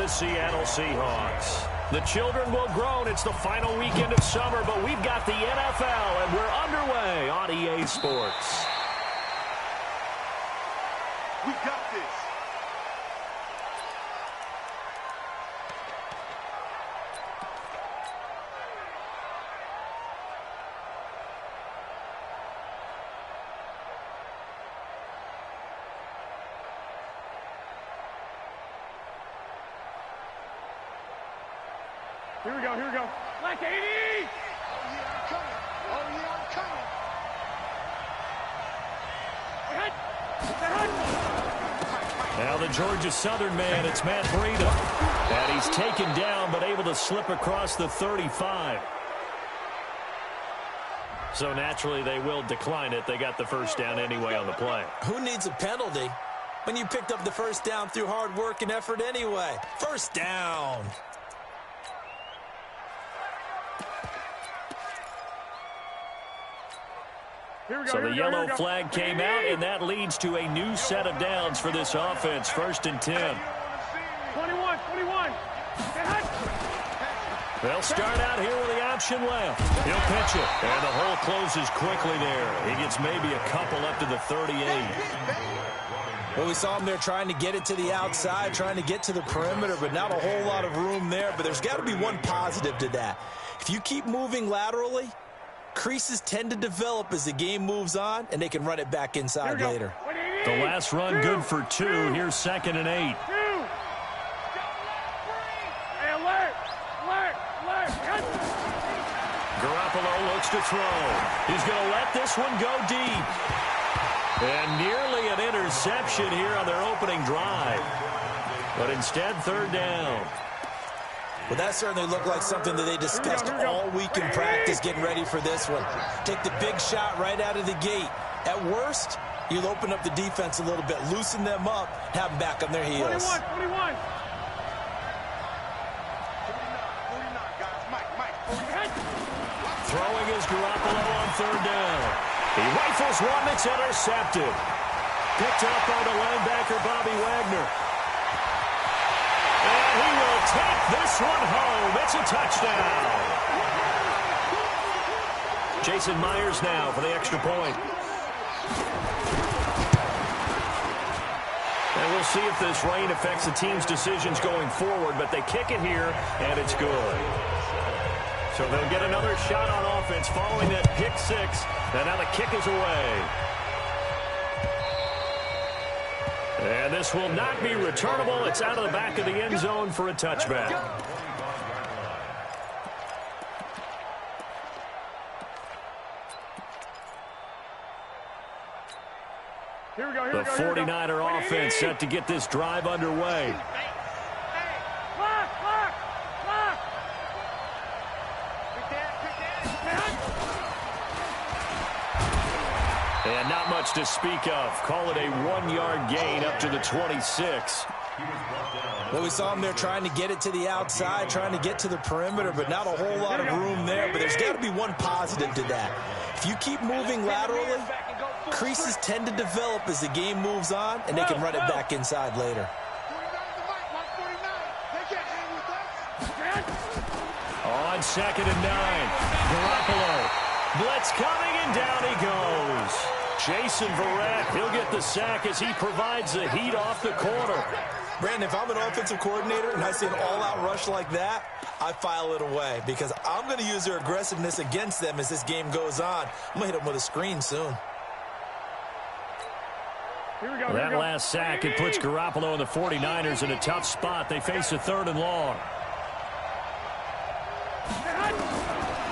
the Seattle Seahawks. The children will groan. It's the final weekend of summer, but we've got the NFL, and we're underway on EA Sports. We got this. Here we go, here we go. Black 80! Oh, yeah, I'm coming. Oh, yeah, I'm coming. Now the Georgia Southern man, it's Matt Breida. And he's taken down, but able to slip across the 35. So naturally, they will decline it. They got the first down anyway on the play. Who needs a penalty when you picked up the first down through hard work and effort anyway? First down. So the yellow flag came out, and that leads to a new set of downs for this offense. 1st and 10. 21. They'll start out here with the option left. He'll pitch it, and the hole closes quickly there. He gets maybe a couple up to the 38. Well, we saw him there trying to get it to the outside, trying to get to the perimeter, but not a whole lot of room there. But there's got to be one positive to that. If you keep moving laterally, creases tend to develop as the game moves on, and they can run it back inside later. The last run good for 2. Here's 2nd and 8. Garoppolo looks to throw. He's going to let this one go deep. And nearly an interception here on their opening drive. But instead, 3rd down. Well, that certainly looked like something that they discussed all week in practice getting ready for this one. Take the big shot right out of the gate. At worst, you'll open up the defense a little bit, loosen them up, have them back on their heels. 21. Throwing is Garoppolo on 3rd down. He rifles one that's intercepted. Picked up by the linebacker, Bobby Wagner. And he will take this one home. It's a touchdown. Jason Myers now for the extra point. And we'll see if this rain affects the team's decisions going forward, but they kick it here, and it's good. So they'll get another shot on offense following that pick 6, and now the kick is away. And this will not be returnable. It's out of the back of the end zone for a touchback. The 49er offense set to get this drive underway. And not much to speak of. Call it a 1-yard gain up to the 26. Well, we saw him there trying to get it to the outside, trying to get to the perimeter, but not a whole lot of room there. But there's got to be one positive to that. If you keep moving laterally, creases tend to develop as the game moves on, and they can run it back inside later. On 2nd and 9, Garoppolo. Blitz coming, and down he goes. Jason Verrett, he'll get the sack as he provides the heat off the corner. Brandon, if I'm an offensive coordinator and I see an all-out rush like that, I file it away because I'm going to use their aggressiveness against them as this game goes on. I'm going to hit them with a screen soon. That last sack, it puts Garoppolo and the 49ers in a tough spot. They face a 3rd and long.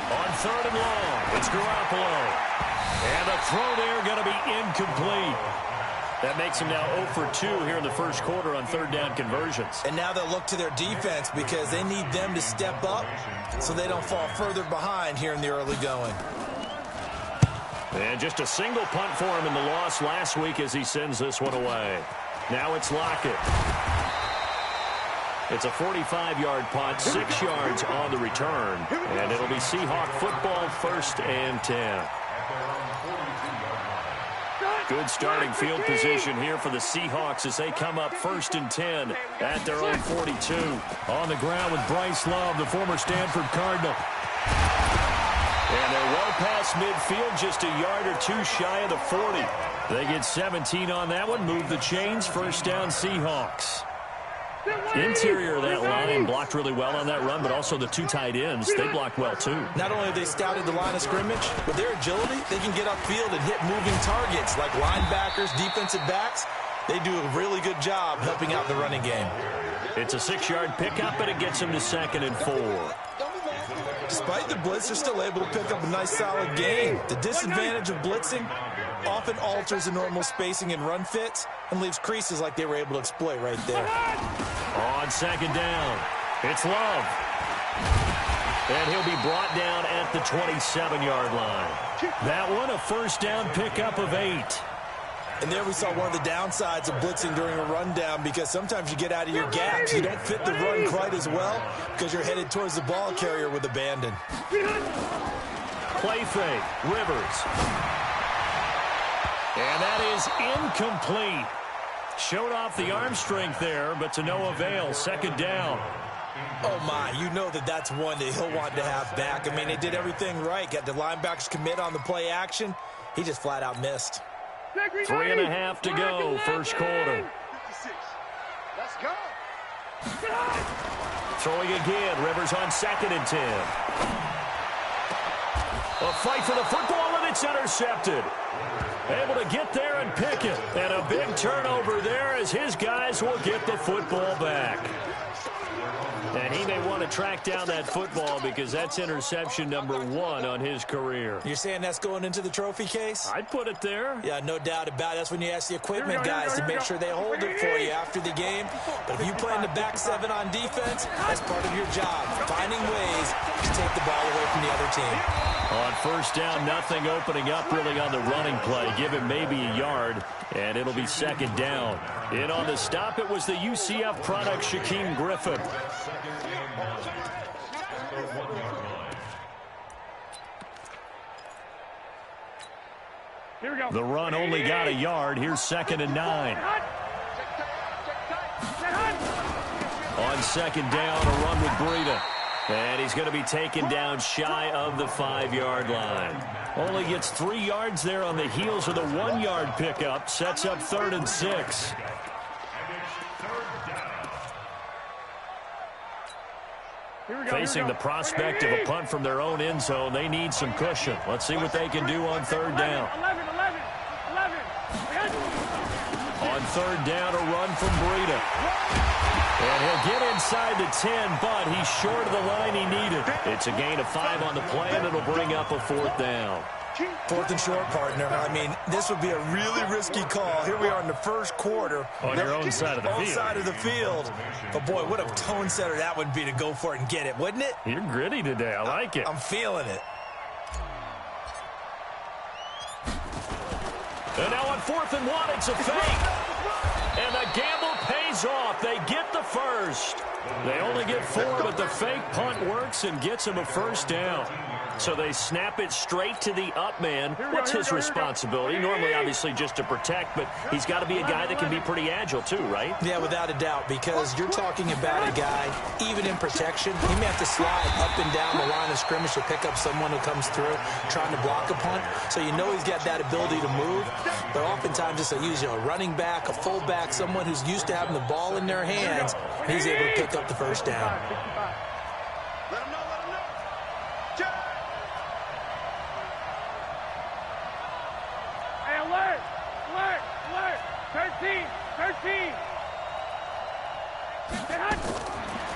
On 3rd and long, it's Garoppolo. And the throw there going to be incomplete. That makes him now 0 for 2 here in the first quarter on 3rd down conversions. And now they'll look to their defense because they need them to step up so they don't fall further behind here in the early going. And just a single punt for him in the loss last week as he sends this one away. Now it's Lockett. It's a 45-yard punt, 6 yards on the return. And it'll be Seahawk football, 1st and 10. Good starting field position here for the Seahawks as they come up 1st and 10 at their own 42. On the ground with Bryce Love, the former Stanford Cardinal. And they're well past midfield, just a yard or two shy of the 40. They get 17 on that one, move the chains, 1st down Seahawks. Interior of that line blocked really well on that run, but also the 2 tight ends, they blocked well too. Not only have they scouted the line of scrimmage, but their agility, they can get upfield and hit moving targets like linebackers, defensive backs. They do a really good job helping out the running game. It's a 6-yard pickup, and it gets them to 2nd and 4. Despite the blitz, they're still able to pick up a nice solid gain. The disadvantage of blitzing often alters the normal spacing and run fits and leaves creases like they were able to exploit right there. On 2nd down, it's Love. And he'll be brought down at the 27-yard line. That one, a 1st down pickup of 8. And there we saw one of the downsides of blitzing during a rundown, because sometimes you get out of your gaps. You don't fit the run quite as well because you're headed towards the ball carrier with abandon. Play fake, Rivers. And that is incomplete. Showed off the arm strength there, but to no avail. 2nd down. Oh, my. You know that that's one that he'll want to have back. I mean, they did everything right. Got the linebackers commit on the play action. He just flat out missed. 3.5 to go, 1st quarter. 56. Let's go. Throwing again, Rivers on 2nd and 10. A fight for the football, and it's intercepted. Able to get there and pick it. And a big turnover there as his guys will get the football back. And he may want to track down that football because that's interception number 1 on his career. You're saying that's going into the trophy case? I'd put it there. Yeah, no doubt about it. That's when you ask the equipment guys to make sure they hold it for you after the game. But if you play in the back 7 on defense, that's part of your job. Finding ways to take the ball away from the other team. On 1st down, nothing opening up really on the running play. Give him maybe a yard, and it'll be 2nd down. In on the stop, it was the UCF product, Shaquem Griffin. Here we go. The run only got a yard. Here's 2nd and 9. On 2nd down, a run with Breida. And he's going to be taken down shy of the 5-yard line. Only gets 3 yards there on the heels of the 1-yard pickup. Sets up 3rd and 6. Facing the prospect of a punt from their own end zone, they need some cushion. Let's see what they can do on 3rd down. 11. On 3rd down, a run from Breida. And he'll get inside the 10, but he's short of the line he needed. It's a gain of 5 on the play, and it'll bring up a 4th down. 4th and short, partner. I mean, this would be a really risky call. Here we are in the 1st quarter. On your own side of the field. Own side of the field. But, boy, what a tone setter that would be to go for it and get it, wouldn't it? You're gritty today. I like it. I'm feeling it. And now on 4th and 1, it's a fake. And the gamble pays off. They get the 1st. They only get 4, but the fake punt works and gets them a 1st down. So they snap it straight to the up man. What's his responsibility? Normally, obviously, just to protect, but he's got to be a guy that can be pretty agile too, right? Yeah, without a doubt, because you're talking about a guy, even in protection, he may have to slide up and down the line of scrimmage to pick up someone who comes through trying to block a punt. So you know he's got that ability to move, but oftentimes it's a running back, a fullback, someone who's used to having the ball in their hands, and he's able to pick up the 1st down. Let him know. Hey, alert. 13.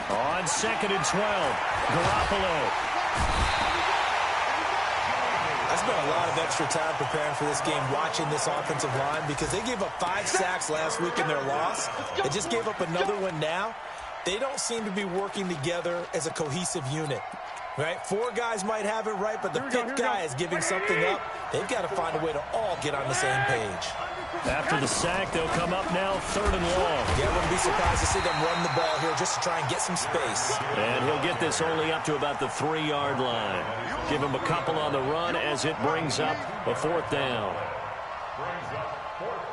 On 2nd and 12, Garoppolo. I spent a lot of extra time preparing for this game, watching this offensive line, because they gave up 5 sacks last week in their loss. They just gave up another one now. They don't seem to be working together as a cohesive unit, right? 4 guys might have it right, but the 5th guy is giving something up. They've got to find a way to all get on the same page. After the sack, they'll come up now 3rd and long. Yeah, I wouldn't be surprised to see them run the ball here just to try and get some space. And he'll get this only up to about the 3-yard line. Give him a couple on the run as it brings up a 4th down.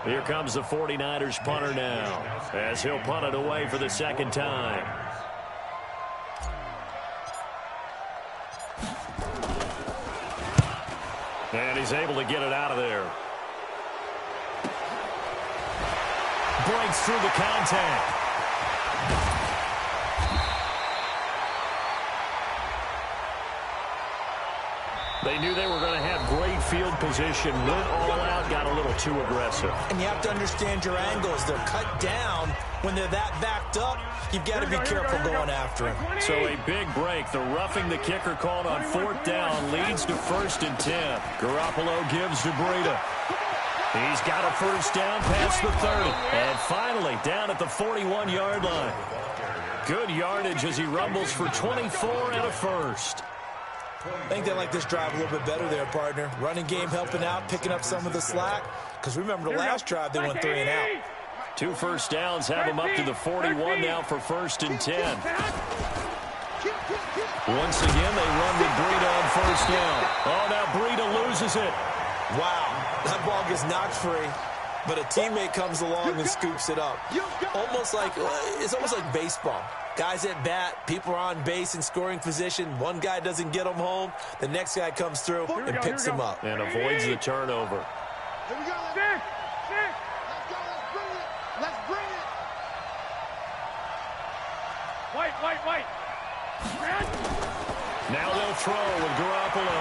Here comes the 49ers punter now, as he'll punt it away for the second time. And he's able to get it out of there. Breaks through the contact. They knew they were going to have great field position, went all out, got a little too aggressive. And you have to understand your angles. They're cut down. When they're that backed up, you've got to be careful going after him. So a big break. The roughing the kicker called on fourth down leads to 1st and 10. Garoppolo gives to Breida. He's got a first down past the 30. And finally down at the 41-yard line. Good yardage as he rumbles for 24 and a first. I think they like this drive a little bit better there, partner. Running game helping out, picking up some of the slack. Because remember the last drive, they went 3 and out. 2 first downs have them up to the 41 now for 1st and 10. Once again, they run with Breida on first down. Oh, now Breida loses it. Wow, that ball gets knocked free, but a teammate comes along and scoops it up. It's almost like baseball. Guys at bat, people are on base in scoring position. One guy doesn't get them home. The next guy comes through and picks him up. And avoids the turnover. Here we go. Let's go. Let's bring it. White. Now they'll throw with Garoppolo.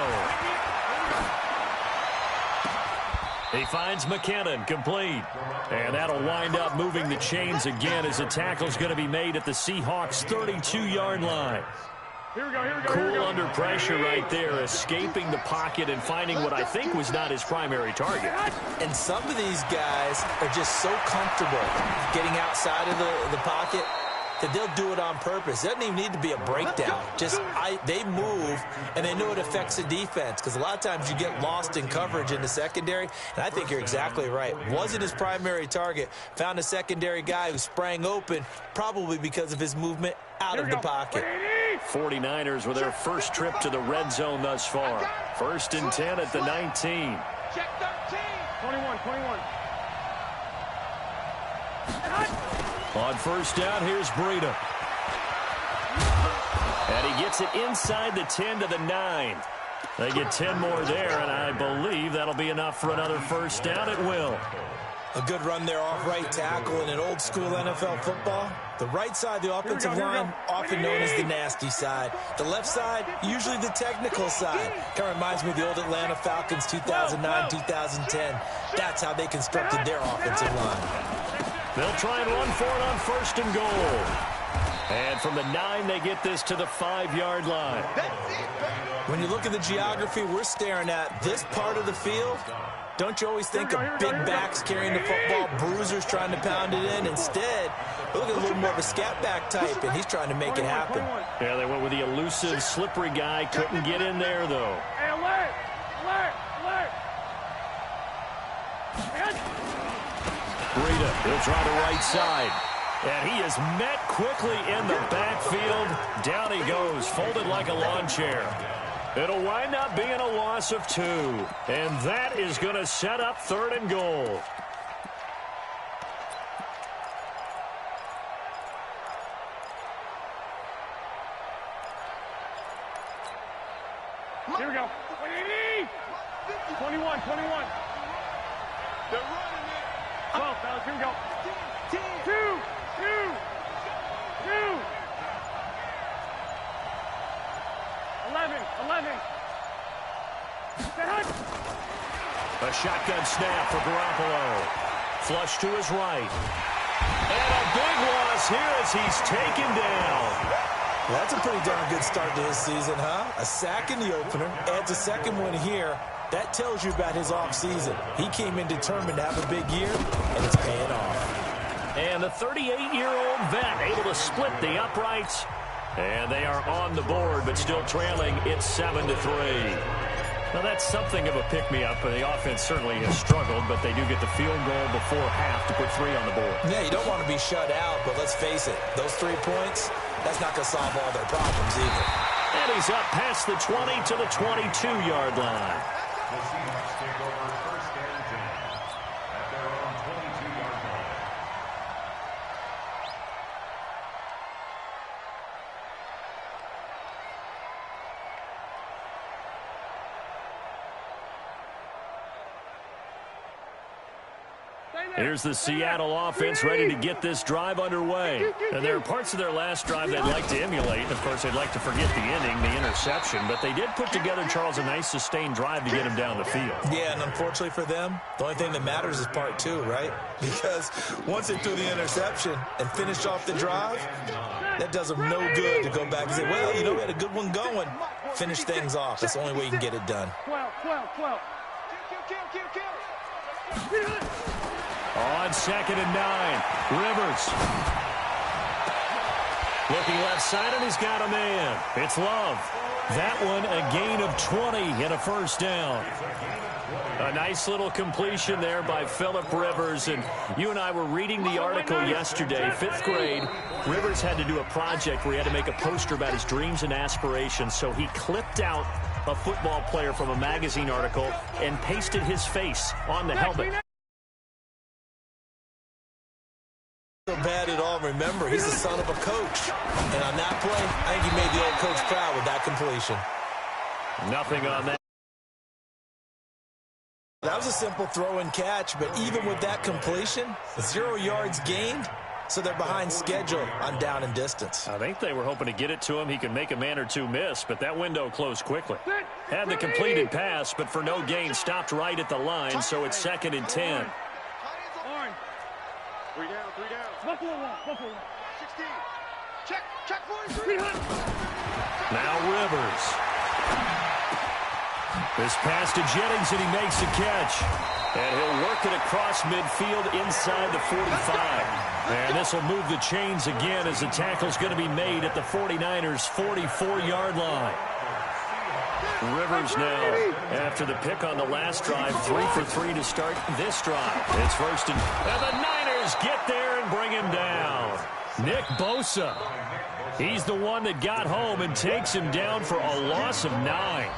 He finds McKinnon, complete. And that'll wind up moving the chains again as the tackle's going to be made at the Seahawks' 32-yard line. Here we go. Cool under pressure right there, escaping the pocket and finding what I think was not his primary target. And some of these guys are just so comfortable getting outside of the pocket that they'll do it on purpose. It doesn't even need to be a breakdown. They move, and they know it affects the defense, because a lot of times you get lost in coverage in the secondary, and I think you're exactly right. Wasn't his primary target. Found a secondary guy who sprang open, probably because of his movement out of the pocket. 49ers with their first trip to the red zone thus far. 1st and 10 at the 19. Check 13. 21. On first down, here's Breida. And he gets it inside the 10 to the 9. They get 10 more there, and I believe that'll be enough for another first down. It will. A good run there off right tackle in an old-school NFL football. The right side of the offensive line, often known as the nasty side. The left side, usually the technical side. Kind of reminds me of the old Atlanta Falcons 2009, 2010. That's how they constructed their offensive line. They'll try and run for it on 1st and goal. And from the 9, they get this to the 5-yard line. When you look at the geography we're staring at, this part of the field, don't you always think of big backs carrying the football, bruisers trying to pound it in? Instead, look at a little more of a scat back type, and he's trying to make it happen. Yeah, they went with the elusive, slippery guy. Couldn't get in there, though. Alert! Breida will try the right side. And he is met quickly in the backfield. Down he goes, folded like a lawn chair. It'll wind up being a loss of 2. And that is going to set up 3rd and goal. Here we go. 21. They're running it. 12, fellas, here we go. 2. 11. A shotgun snap for Garoppolo. Flush to his right. And a big loss here as he's taken down. That's a pretty darn good start to his season, huh? A sack in the opener, adds a second one here. That tells you about his offseason. He came in determined to have a big year, and it's paying off. And the 38-year-old vet able to split the uprights. And they are on the board, but still trailing. It's 7-3. Now, that's something of a pick-me-up. The offense certainly has struggled, but they do get the field goal before half to put 3 on the board. Yeah, you don't want to be shut out, but let's face it, those 3 points, that's not going to solve all their problems either. And he's up past the 20 to the 22-yard line. The Seahawks take over 1st and 10 at their own Here's the Seattle offense ready to get this drive underway. And there are parts of their last drive they'd like to emulate. Of course, they'd like to forget the inning, the interception. But they did put together, Charles, a nice sustained drive to get him down the field. Yeah, and unfortunately for them, the only thing that matters is part two, right? Because once they threw the interception and finished off the drive, that does them no good to go back and say, well, you know, we had a good one going. Finish things off. That's the only way you can get it done. 12. On 2nd and 9, Rivers. Looking left side, and he's got a man. It's Love. That one, a gain of 20 and a first down. A nice little completion there by Phillip Rivers. And you and I were reading the article yesterday, 5th grade. Rivers had to do a project where he had to make a poster about his dreams and aspirations. So he clipped out a football player from a magazine article and pasted his face on the helmet. Bad at all. Remember, he's the son of a coach. And on that play, I think he made the old coach proud with that completion. Nothing on that. That was a simple throw and catch, but even with that completion, 0 yards gained, so they're behind schedule on down and distance. I think they were hoping to get it to him. He could make a man or two miss, but that window closed quickly. Had the completed pass, but for no gain, stopped right at the line, so it's 2nd and 10. Three down. Buffalo 16. Check, boys. Now Rivers. This pass to Jennings, and he makes the catch. And he'll work it across midfield inside the 45. And this will move the chains again as the tackle's going to be made at the 49ers' 44-yard line. Rivers now, after the pick on the last drive, 3 for 3 to start this drive. It's first and the Niners get there and bring him down. Nick Bosa. He's the one that got home and takes him down for a loss of 9.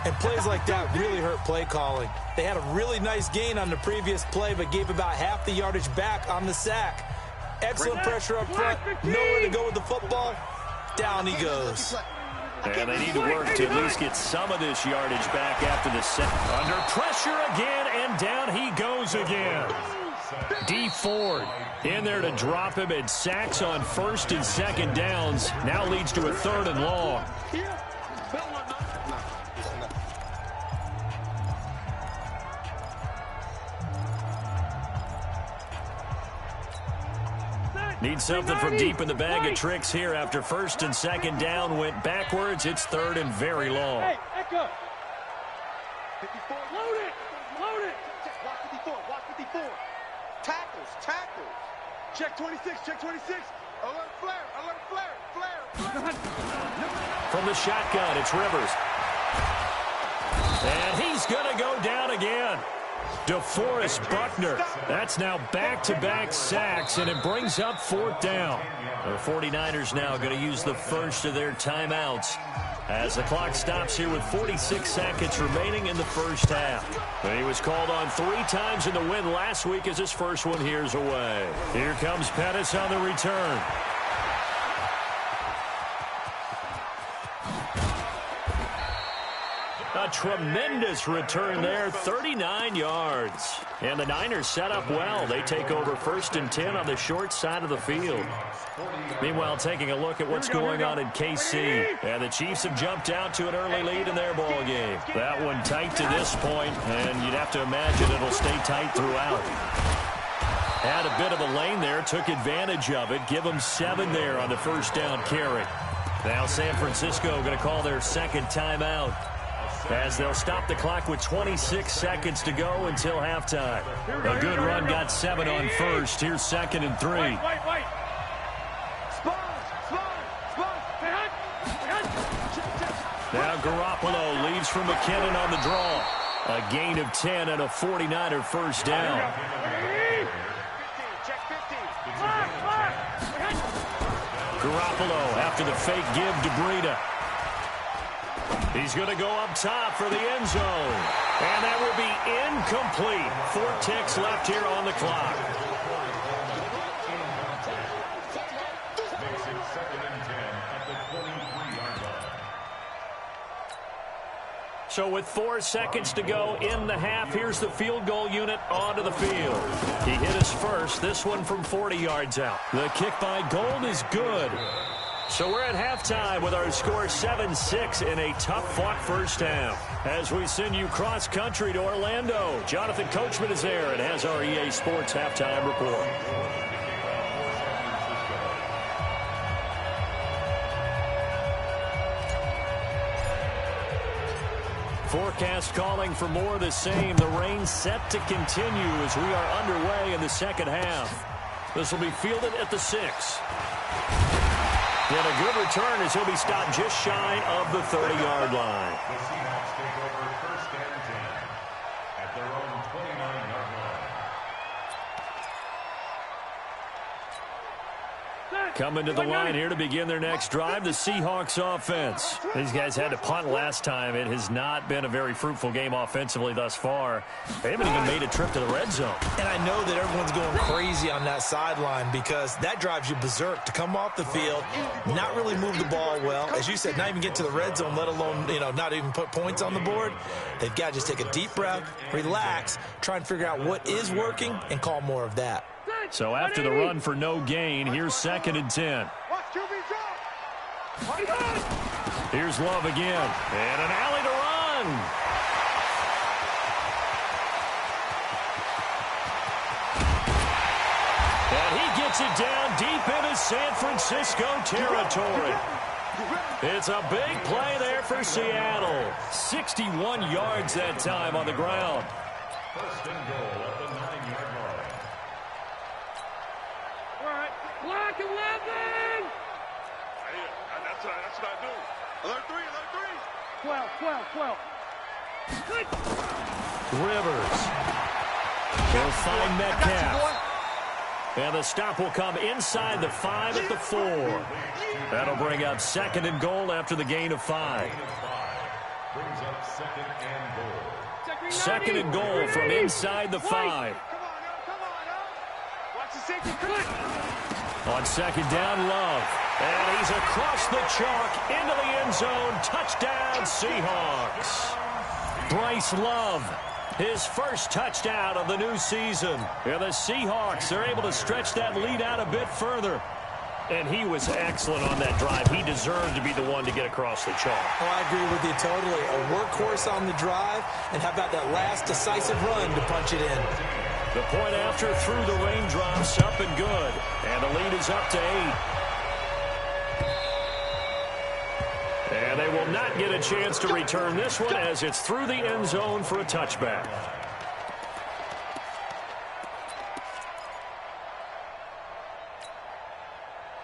And plays like that really hurt play calling. They had a really nice gain on the previous play, but gave about half the yardage back on the sack. Excellent pressure up front. Nowhere to go with the football. Down he goes. And they need to work to at least get some of this yardage back after the set. Under pressure again, and down he goes again. D. Ford in there to drop him, and sacks on 1st and 2nd downs. Now leads to a 3rd and long. Need something from deep in the bag of tricks here after 1st and 2nd down went backwards. It's 3rd and very long. Hey, Echo. 54. Load it. Watch 54. Tackles. Check 26. Alert flare. From the shotgun, it's Rivers. And he's going to go down again. DeForest Buckner. That's now back-to-back sacks, and it brings up 4th down. The 49ers now going to use the first of their timeouts as the clock stops here with 46 seconds remaining in the first half. He was called on 3 times in the win last week as his first one here's away. Here comes Pettis on the return. A tremendous return there, 39 yards. And the Niners set up well. They take over 1st and 10 on the short side of the field. Meanwhile, taking a look at what's going on in KC. And the Chiefs have jumped out to an early lead in their ball game. That one tight to this point, and you'd have to imagine it'll stay tight throughout. Had a bit of a lane there, took advantage of it. Give them 7 there on the first down carry. Now San Francisco going to call their 2nd timeout, as they'll stop the clock with 26 seconds to go until halftime. A good run got 7 on 1st. Here's 2nd and 3. Wait. Now Garoppolo leaves from McKinnon on the draw. A gain of 10 and a 49er first down. Garoppolo after the fake give to Breida. He's going to go up top for the end zone. And that will be incomplete. 4 ticks left here on the clock. So with 4 seconds to go in the half, here's the field goal unit onto the field. He hit us first, this one from 40 yards out. The kick by Gold is good. So we're at halftime with our score 7-6 in a tough-fought first half. As we send you cross-country to Orlando, Jonathan Coachman is there and has our EA Sports halftime report. Forecast calling for more of the same. The rain set to continue as we are underway in the second half. This will be fielded at the 6. And a good return as he'll be stopped just shy of the 30-yard line. The Seahawks take over first and 10 at their own 29-yard line. Coming to the line here to begin their next drive, the Seahawks offense. These guys had to punt last time. It has not been a very fruitful game offensively thus far. They haven't even made a trip to the red zone. And I know that everyone's going crazy on that sideline because that drives you berserk to come off the field, not really move the ball well. As you said, not even get to the red zone, let alone, not even put points on the board. They've got to just take a deep breath, relax, try and figure out what is working and call more of that. So after the run for no gain, here's 2nd and 10. Here's Love again. And an alley to run. And he gets it down deep into San Francisco territory. It's a big play there for Seattle. 61 yards that time on the ground. First and goal at the 9-yard line. Block 11! That's what I do. Alert 3, alert 3. 12. Rivers. He'll find Metcalf. And the stop will come inside the 5 at the 4. That'll bring up 2nd and goal after the gain of 5. Brings up 2nd and goal. 2nd and goal from inside the 5. Come on, watch the safety cut. On 2nd down, Love. And he's across the chalk into the end zone. Touchdown, Seahawks. Bryce Love, his first touchdown of the new season. And the Seahawks are able to stretch that lead out a bit further. And he was excellent on that drive. He deserved to be the one to get across the chalk. Oh, I agree with you totally. A workhorse on the drive, and how about that last decisive run to punch it in? The point after through the raindrops, up and good. And the lead is up to 8. And they will not get a chance to return this one as it's through the end zone for a touchback.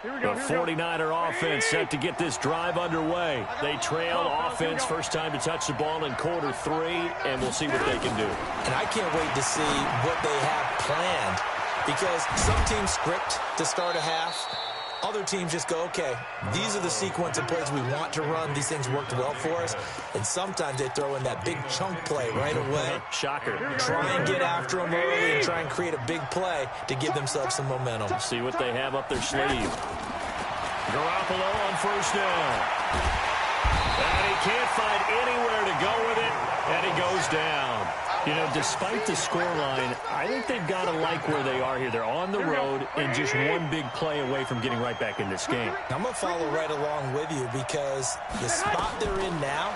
The 49er offense set to get this drive underway. They trail offense, first time to touch the ball in quarter 3, and we'll see what they can do. And I can't wait to see what they have planned, because some teams script to start a half. Other teams just go, okay, these are the sequence of plays we want to run. These things worked well for us. And sometimes they throw in that big chunk play right away. Shocker. Try and get after them early and try and create a big play to give themselves some momentum. See what they have up their sleeve. Garoppolo on first down. And he can't find anywhere to go with it, and he goes down. Despite the scoreline, I think they've got to like where they are here. They're on the road and just one big play away from getting right back in this game. I'm going to follow right along with you because the spot they're in now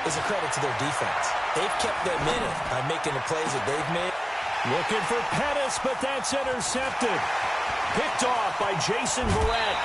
is a credit to their defense. They've kept them in it by making the plays that they've made. Looking for Pettis, but that's intercepted. Picked off by Jason Verrett.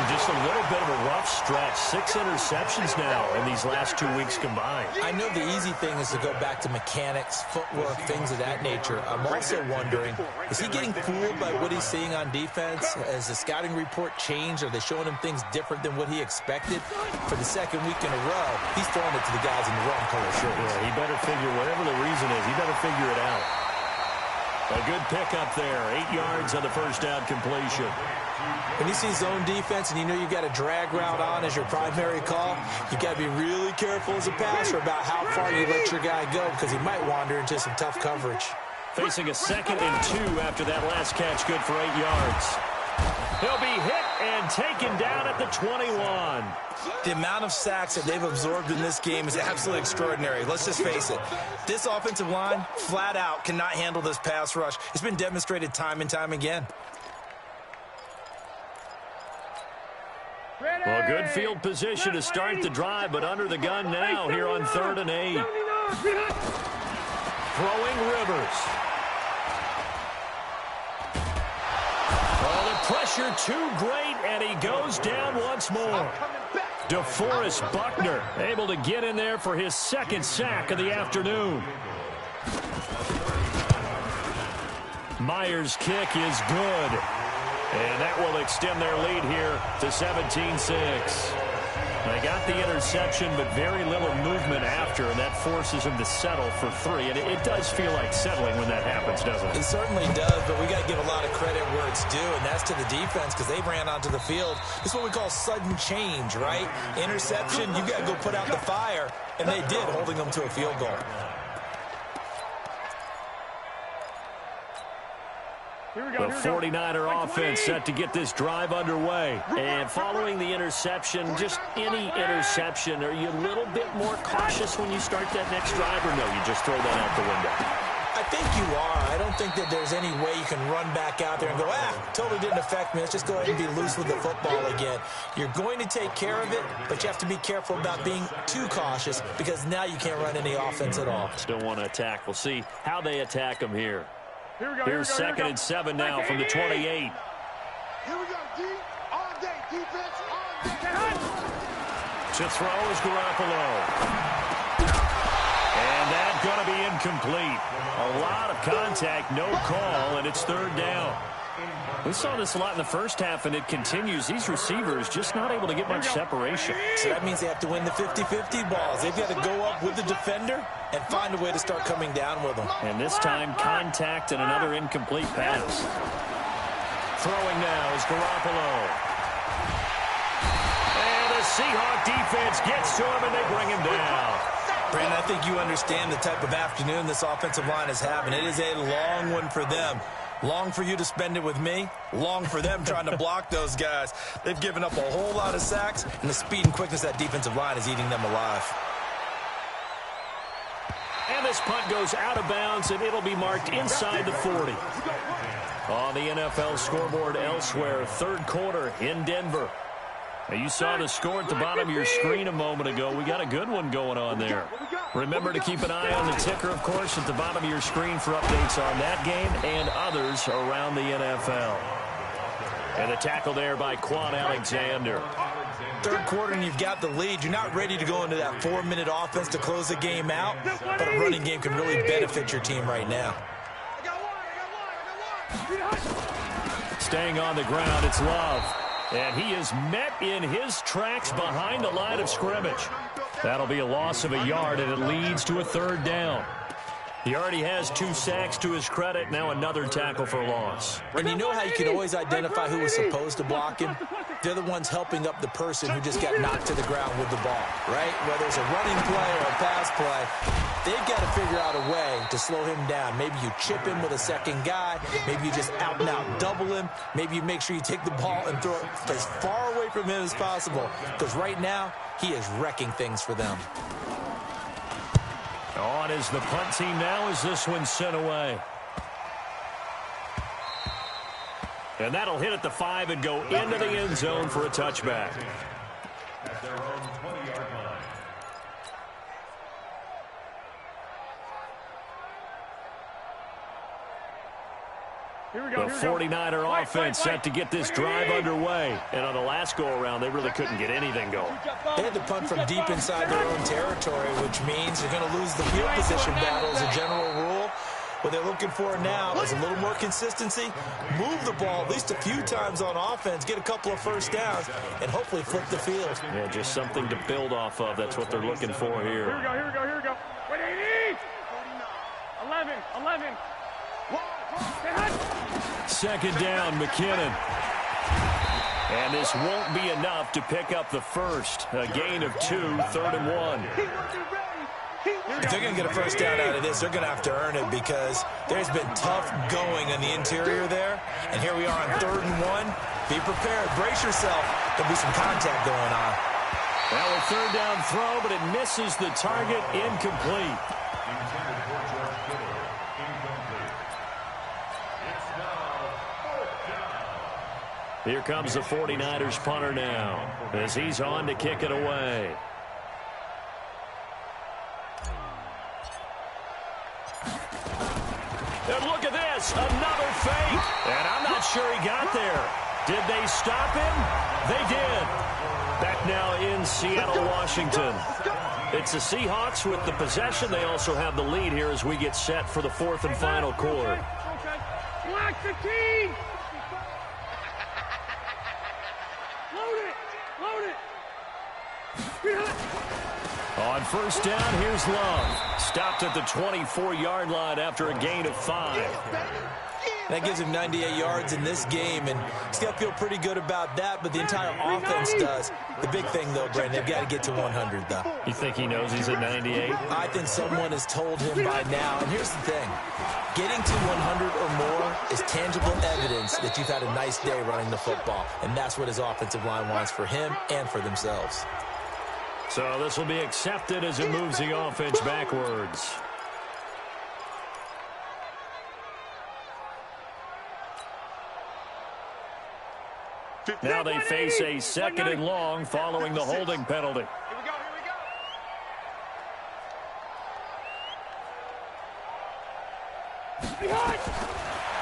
Just a little bit of a rough stretch. 6 interceptions now in these last 2 weeks combined. I know the easy thing is to go back to mechanics, footwork, things of that nature. I'm also wondering, is he getting fooled by what he's seeing on defense? Has the scouting report changed? Are they showing him things different than what he expected? For the second week in a row, he's throwing it to the guys in the wrong color shirts. Yeah, he better figure, whatever the reason is, he better figure it out. A good pickup there. 8 yards on the first down completion. When you see zone defense and you know you've got a drag route on as your primary call, you've got to be really careful as a passer about how far you let your guy go because he might wander into some tough coverage. Facing a 2nd and 2 after that last catch, good for 8 yards. He'll be hit and taken down at the 21. The amount of sacks that they've absorbed in this game is absolutely extraordinary. Let's just face it. This offensive line, flat out, cannot handle this pass rush. It's been demonstrated time and time again. Well, good field position to start the drive, but under the gun now here on 3rd and 8. Throwing Rivers. Well, the pressure too great, and he goes down once more. DeForest Buckner able to get in there for his 2nd sack of the afternoon. Myers' kick is good. And that will extend their lead here to 17-6. They got the interception, but very little movement after, and that forces them to settle for 3. And it does feel like settling when that happens, doesn't it? It certainly does, but we got to give a lot of credit where it's due, and that's to the defense because they ran onto the field. This is what we call sudden change, right? Interception, you got to go put out the fire, and they did, holding them to a field goal. The 49er offense set to get this drive underway. And following the interception, just any interception, are you a little bit more cautious when you start that next drive, or no, you just throw that out the window? I think you are. I don't think that there's any way you can run back out there and go, totally didn't affect me. Let's just go ahead and be loose with the football again. You're going to take care of it, but you have to be careful about being too cautious because now you can't run any offense at all. Still want to attack. We'll see how they attack them here. Here's 2nd and 7 now from the 28. Here we go, D. All day, defense, all day. To throw is Garoppolo. And that's going to be incomplete. A lot of contact, no call, and it's 3rd down. We saw this a lot in the first half, and it continues. These receivers just not able to get much separation. So that means they have to win the 50-50 balls. They've got to go up with the defender and find a way to start coming down with them. And this time, contact and another incomplete pass. Throwing now is Garoppolo. And the Seahawk defense gets to him, and they bring him down. Brandon, I think you understand the type of afternoon this offensive line is having. It is a long one for them. Long for you to spend it with me. Long for them trying to block those guys. They've given up a whole lot of sacks, and the speed and quickness of that defensive line is eating them alive. And this punt goes out of bounds, and it'll be marked inside the 40. On the NFL scoreboard elsewhere, 3rd quarter in Denver. Now, you saw the score at the bottom of your screen a moment ago. We got a good one going on there. Remember to keep an eye on the ticker, of course, at the bottom of your screen for updates on that game and others around the NFL. And the tackle there by Quan Alexander. 3rd quarter, and you've got the lead. You're not ready to go into that 4-minute offense to close the game out, but a running game can really benefit your team right now. Staying on the ground, it's Love. And he is met in his tracks behind the line of scrimmage. That'll be a loss of a yard, and it leads to a 3rd down. He already has 2 sacks to his credit. Now another tackle for loss. And you know how you can always identify who was supposed to block him? They're the ones helping up the person who just got knocked to the ground with the ball, right? Whether it's a running play or a pass play, they've got to figure out a way to slow him down. Maybe you chip him with a 2nd guy. Maybe you just out-and-out double him. Maybe you make sure you take the ball and throw it as far away from him as possible. Because right now, he is wrecking things for them. On is the punt team now as this one's sent away. And that'll hit at the 5 and go into the end zone for a touchback. At their own 20-yard line. The 49er offense set to get this drive underway. And on the last go-around, they really couldn't get anything going. They had to punt from deep inside their own territory, which means they're going to lose the field position battle as a general rule. What they're looking for now is a little more consistency, move the ball at least a few times on offense, get a couple of 1st downs, and hopefully flip the field. Yeah, just something to build off of. That's what they're looking for here. Here we go. Wait, 80! 11. 2nd down, McKinnon. And this won't be enough to pick up the 1st. A gain of 2, 3rd and 1. If they're going to get a 1st down out of this, they're going to have to earn it because there's been tough going in the interior there. And here we are on 3rd and 1. Be prepared. Brace yourself. There'll be some contact going on. Well, a third down throw, but it misses the target. Incomplete. Intended for George Kittle. Incomplete. It's now fourth down. Here comes the 49ers punter now as he's on to kick it away. And look at this, another fake. And I'm not sure he got there. Did they stop him? They did. Back now in Seattle, Washington. It's the Seahawks with the possession. They also have the lead here as we get set for the fourth and final quarter. Block the team. Load it. On first down, here's Love. Stopped at the 24-yard line after a gain of 5. That gives him 98 yards in this game, and he's got to feel pretty good about that, but the entire offense does. The big thing, though, Brandon, they've got to get to 100, though. You think he knows he's at 98? I think someone has told him by now. And here's the thing. Getting to 100 or more is tangible evidence that you've had a nice day running the football, and that's what his offensive line wants for him and for themselves. So this will be accepted as it moves the offense backwards. Now they face a second and long following the holding penalty. Here we go.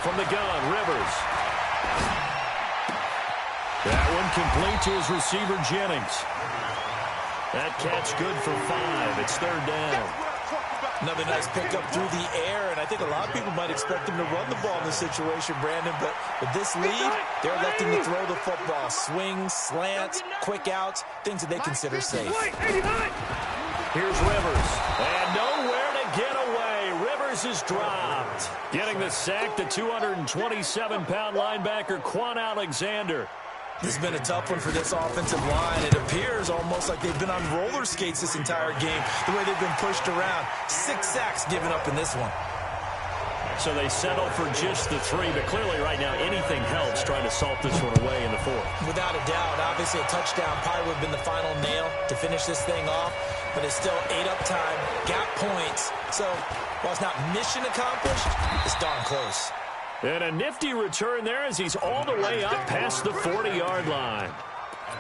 From the gun, Rivers. That one complete to his receiver, Jennings. That catch good for 5. It's third down. Another nice pickup through the air, and I think a lot of people might expect him to run the ball in this situation, Brandon, but with this lead, they're electing to throw the football. Swings, slants, quick outs, things that they consider safe. Here's Rivers, and nowhere to get away. Rivers is dropped. Getting the sack, the 227-pound linebacker, Quan Alexander. This has been a tough one for this offensive line. It appears almost like they've been on roller skates this entire game, the way they've been pushed around. 6 sacks given up in this one. So they settle for just the 3, but clearly right now anything helps trying to salt this one away in the fourth. Without a doubt, obviously a touchdown probably would have been the final nail to finish this thing off, but it's still 8 up time, got points. So while it's not mission accomplished, it's darn close. And a nifty return there as he's all the way up past the 40-yard line.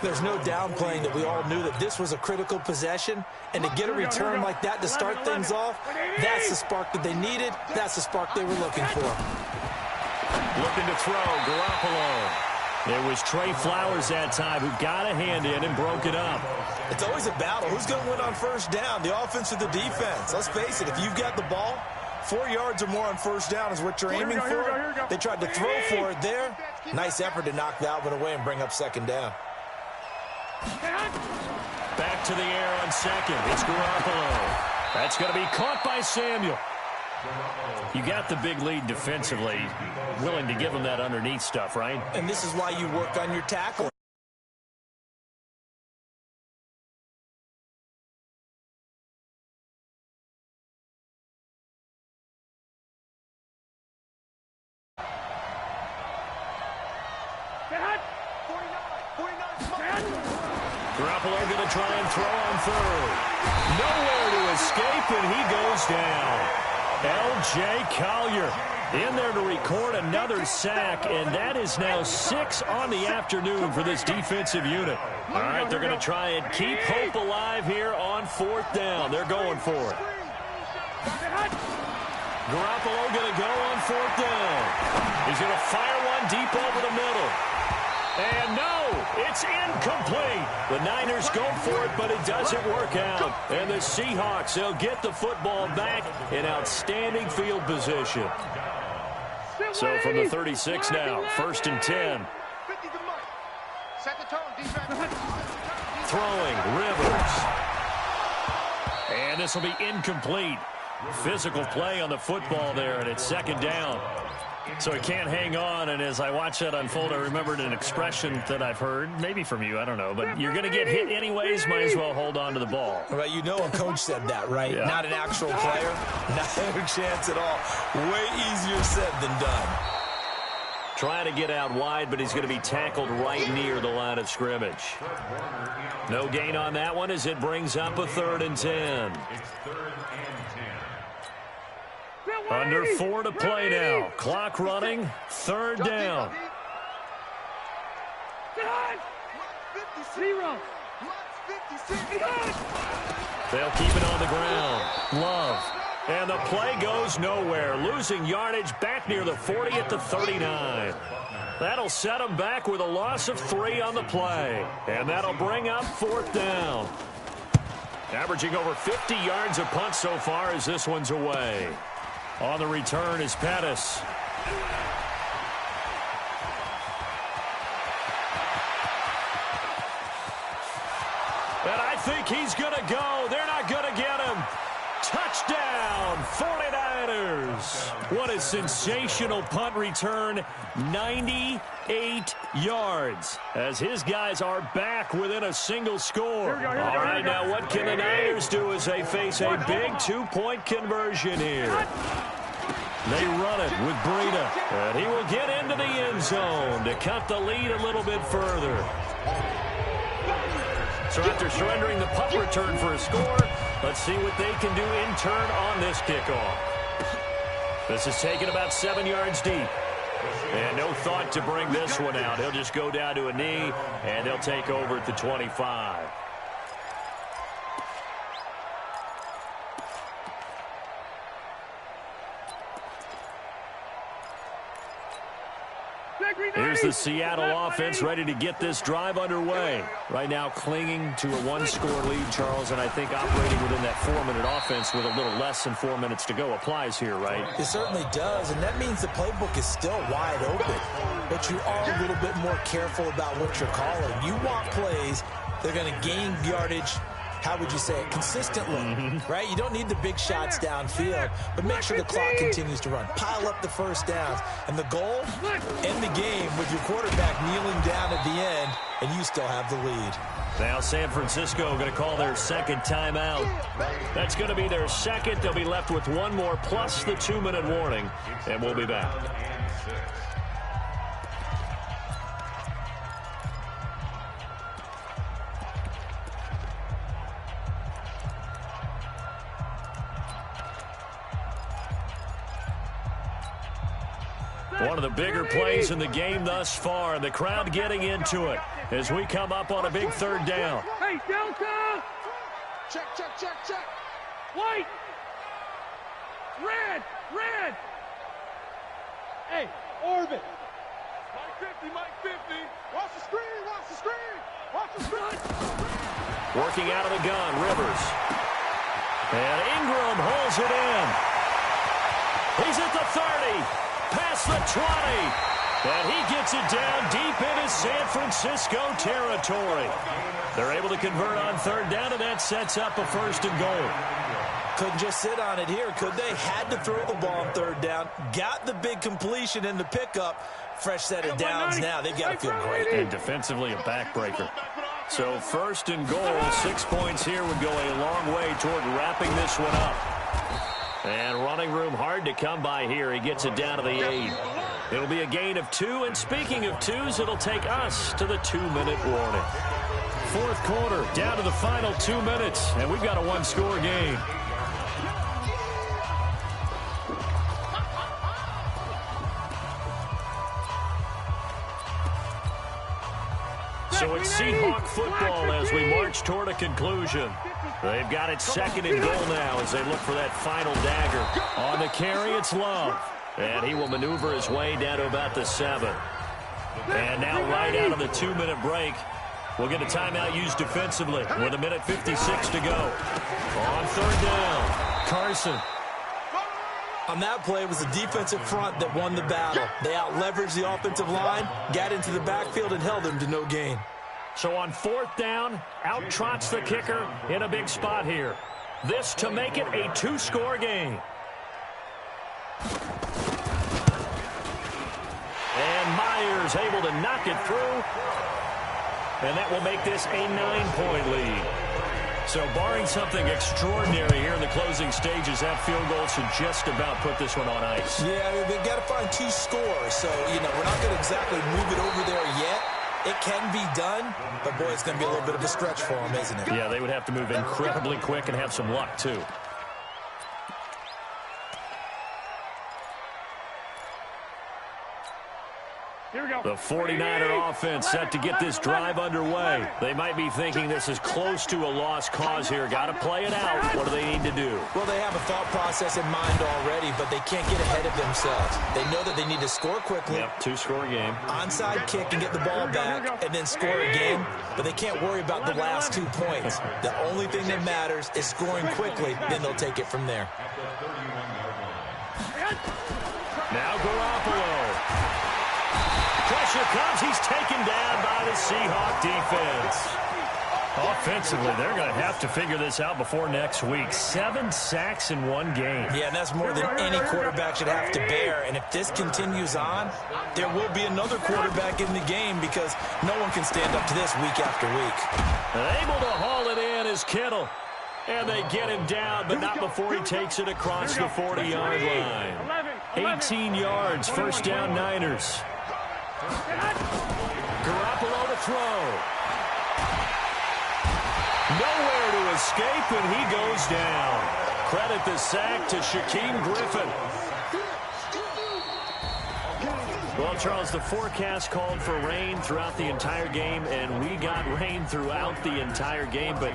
There's no downplaying that we all knew that this was a critical possession, and to get a return like that to start things off, that's the spark that they needed. That's the spark they were looking for. Looking to throw, Garoppolo. It was Trey Flowers that time who got a hand in and broke it up. It's always a battle. Who's going to win on first down, the offense or the defense? Let's face it, if you've got the ball, 4 yards or more on first down is what you're aiming for. They tried to throw for it there. Nice effort to knock that one away and bring up second down. Back to the air on second. It's Garoppolo. That's going to be caught by Samuel. You got the big lead defensively. Willing to give him that underneath stuff, right? And this is why you work on your tackle. Garoppolo going to try and throw on third. Nowhere to escape, and he goes down. L.J. Collier in there to record another sack, and that is now 6 on the afternoon for this defensive unit. All right, they're going to try and keep hope alive here on fourth down. They're going for it. Garoppolo going to go on fourth down. He's going to fire one deep over the middle. And no, it's incomplete. The Niners go for it, but it doesn't work out. And the Seahawks, they'll get the football back in outstanding field position. So from the 36 now, first and 10. Throwing, Rivers. And this will be incomplete. Physical play on the football there, and it's second down. So he can't hang on, and as I watch that unfold, I remembered an expression that I've heard, maybe from you, I don't know, but you're going to get hit anyways, might as well hold on to the ball. Right, you know a coach said that, right? Yeah. Not an actual player. Not a chance at all. Way easier said than done. trying to get out wide, but he's going to be tackled right near the line of scrimmage. No gain on that one as it brings up a 3rd and 10. It's 3rd and 10. Under 4 to play now. Clock running. 3rd down. 0. They'll keep it on the ground. Love. And the play goes nowhere. Losing yardage back near the 40 at the 39. That'll set them back with a loss of 3 on the play. And that'll bring up 4th down. Averaging over 50 yards a punt so far as this one's away. On the return is Pettis. And I think he's going to go. They're not going to get him. Touchdown, 49ers. What a sensational punt return. 98 yards as his guys are back within a single score. All right, now what can the Niners do as they face a big 2-point conversion here? They run it with Breida, and he will get into the end zone to cut the lead a little bit further. So after surrendering the punt return for a score, let's see what they can do in turn on this kickoff. This is taken about 7 yards deep. And no thought to bring this one out. He'll just go down to a knee, and they'll take over at the 25. Here's the Seattle offense ready to get this drive underway. Right now clinging to a 1-score lead, Charles, and I think operating within that 4-minute offense with a little less than 4 minutes to go applies here, right? It certainly does, and that means the playbook is still wide open. But you are a little bit more careful about what you're calling. You want plays that are going to gain yardage, how would you say it, consistently, right? You don't need the big shots downfield, but make sure the clock continues to run. Pile up the first downs. And the goal, end the game with your quarterback kneeling down at the end, and you still have the lead. Now San Francisco going to call their 2nd timeout. That's going to be their 2nd. They'll be left with 1 more plus the 2-minute warning, and we'll be back. One of the bigger plays in the game thus far, and the crowd getting into it as we come up on a big 3rd down. Hey, Delta! Check, check, check, check. White! Red! Red! Hey, Orbit! Mike 50, Mike 50. Watch the screen, watch the screen. Watch the screen. Working out of the gun, Rivers. And Ingram holds it in. He's at the 30. Past the 20, and he gets it down deep into San Francisco territory. They're able to convert on 3rd down, and that sets up a 1st and goal. Couldn't just sit on it here, could they? Had to throw the ball on 3rd down. Got the big completion in the pickup. Fresh set of downs now. They've got to feel great. And defensively a backbreaker. So 1st and goal, 6 points here would go a long way toward wrapping this one up. And running room hard to come by here. He gets it down to the 8. It'll be a gain of 2. And speaking of 2s, it'll take us to the 2-minute warning. 4th quarter, down to the final 2 minutes. And we've got a 1-score game. So it's Seahawk football as we march toward a conclusion. They've got it 2nd and goal now as they look for that final dagger. On the carry, it's Love. And he will maneuver his way down to about the 7. And now right out of the 2-minute break, we'll get a timeout used defensively with 1:56 to go. On 3rd down, Carson. On that play, it was the defensive front that won the battle. They out-leveraged the offensive line, got into the backfield, and held them to no gain. So on 4th down, out trots the kicker in a big spot here. This to make it a 2-score game. And Myers able to knock it through. And that will make this a 9-point lead. So barring something extraordinary here in the closing stages, that field goal should just about put this one on ice. Yeah, they've got to find 2 scores. So, we're not going to exactly move it over there yet. It can be done, but, boy, it's going to be a little bit of a stretch for them, isn't it? Yeah, they would have to move incredibly quick and have some luck, too. The 49er offense set to get this drive underway. They might be thinking this is close to a lost cause here. Got to play it out. What do they need to do? Well, they have a thought process in mind already, but they can't get ahead of themselves. They know that they need to score quickly. Yep, 2-score game. Onside kick and get the ball back and then score again, but they can't worry about the last 2 points. The only thing that matters is scoring quickly, then they'll take it from there. Now Garoppolo. Pressure comes. He's taken down by the Seahawk defense. Offensively, they're going to have to figure this out before next week. 7 sacks in 1 game. Yeah, and that's more than any quarterback should have to bear. And if this continues on, there will be another quarterback in the game because no one can stand up to this week after week. Able to haul it in is Kittle. And they get him down, but not before he takes it across the 40-yard line. 18 yards, first down Niners. Garoppolo to throw. Nowhere to escape, and he goes down. Credit the sack to Shaquem Griffin. Well, Charles, the forecast called for rain throughout the entire game, and we got rain throughout the entire game. But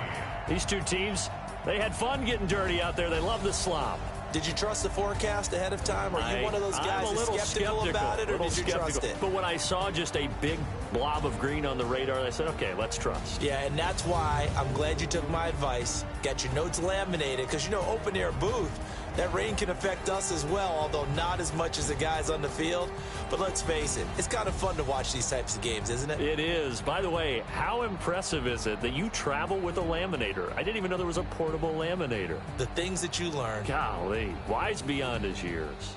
these two teams, they had fun getting dirty out there. They love the slop. Did you trust the forecast ahead of time? Are you one of those guys that's skeptical about it, or did you trust it? But when I saw just a big blob of green on the radar, I said, okay, let's trust. Yeah, and that's why I'm glad you took my advice. Got your notes laminated, because, open-air booth, that rain can affect us as well, although not as much as the guys on the field. But let's face it, it's kind of fun to watch these types of games, isn't it? It is. By the way, how impressive is it that you travel with a laminator? I didn't even know there was a portable laminator. The things that you learn. Golly, wise beyond his years.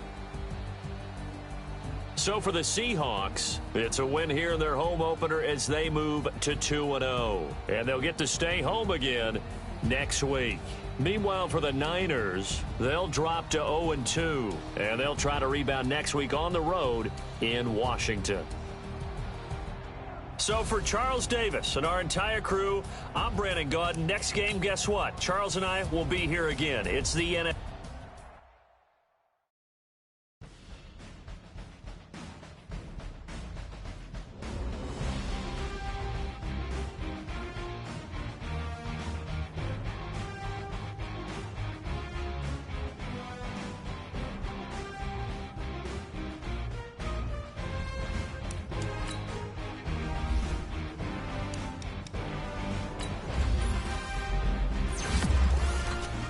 So for the Seahawks, it's a win here in their home opener as they move to 2-0. And they'll get to stay home again next week. Meanwhile, for the Niners, they'll drop to 0-2, and they'll try to rebound next week on the road in Washington. So for Charles Davis and our entire crew, I'm Brandon Gaudin. Next game, guess what? Charles and I will be here again. It's the NFL.